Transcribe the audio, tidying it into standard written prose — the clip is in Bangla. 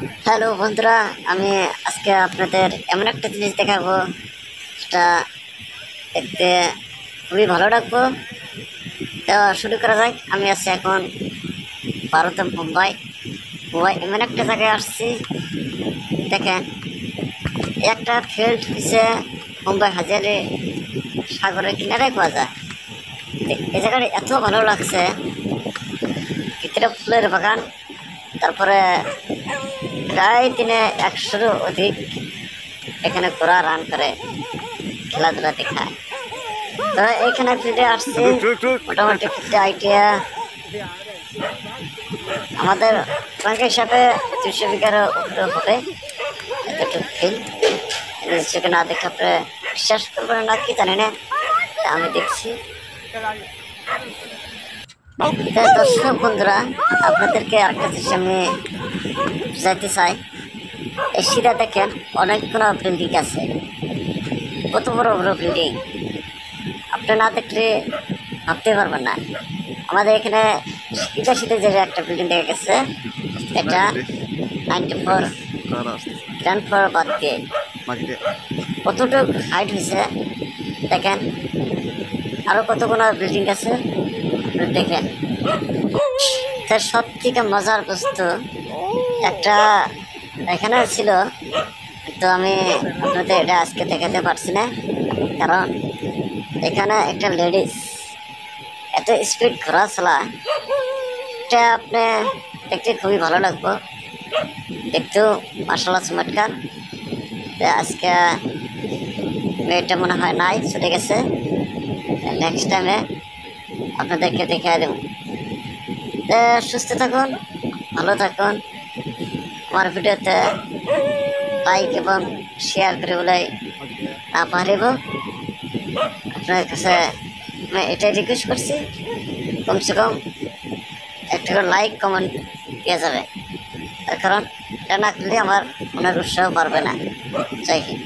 হ্যালো বন্ধুরা, আমি আজকে আপনাদের এমন একটা জিনিস দেখাবো যেটা দেখতে খুবই ভালো লাগবো। তো শুরু করা যাক। আমি আছি এখন ভারতের মুম্বাই। মুম্বাই এমন একটা জায়গায় আসছি, দেখেন একটা ফিল্ড হচ্ছে মুম্বাই হাজারে সাগরের কিনারে পাওয়া যায়। এই জায়গাটা এত ভালো লাগছে, ভিতরে ফুলের বাগান, তারপরে প্রায় দিনে 100-র অধিক এখানে ঘোরা রান করে, খেলাধুলা দেখায়। তো এখানে ফিরে আসছি, মোটামুটি ফিরতে আইডিয়া আমাদের সংখ্যা হিসাবে 200 বিঘার উপরে হবে এতটুকু ফিল্ড। নিজেকে না দেখে আপনি বিশ্বাস করবেন না কি জানি না, আমি দেখছি। দর্শক বন্ধুরা, আপনাদেরকে আরেকটা জিনিস আমি বুঝাইতে চাই। এই সিধা দেখেন অনেকগুলো বিল্ডিং আছে, কত বড় বড় বিল্ডিং, আপনি না দেখলে ভাবতে পারবেন না। আমাদের এখানে শীতে শীতে যে একটা বিল্ডিং দেখা গেছে, এটা 94 গ্রাউন্ড ফ্লোর বাদ দিয়ে কতটুকু হাইট হয়েছে দেখেন। আরও কতগুলো বিল্ডিং আছে দেখেন। তার সব থেকে মজার বস্তু একটা এখানে ছিল, তো আমি আপনাদের এটা আজকে দেখাতে পারছি না, কারণ এখানে একটা লেডিস এত স্পিড ঘোরা চলা, এটা আপনি দেখতে খুবই ভালো লাগবো। দেখতেও মার্শাল্লাহ চমৎকার। আজকে মেয়েটা মনে হয় নাই, চলে গেছে। নেক্সট টাইমে আপনাদেরকে দেখিয়ে দেব। সুস্থ থাকুন, ভালো থাকুন। আমার ভিডিওতে লাইক এবং শেয়ার করে বলে না পারিব। আপনার কাছে আমি এটাই রিকোয়েস্ট করছি, কমসে কম একটা করে লাইক কমেন্ট দেওয়া যাবে, তার কারণ এটা না করলে আমার মনের উৎসাহ বাড়বে না। জয় হিন্দ।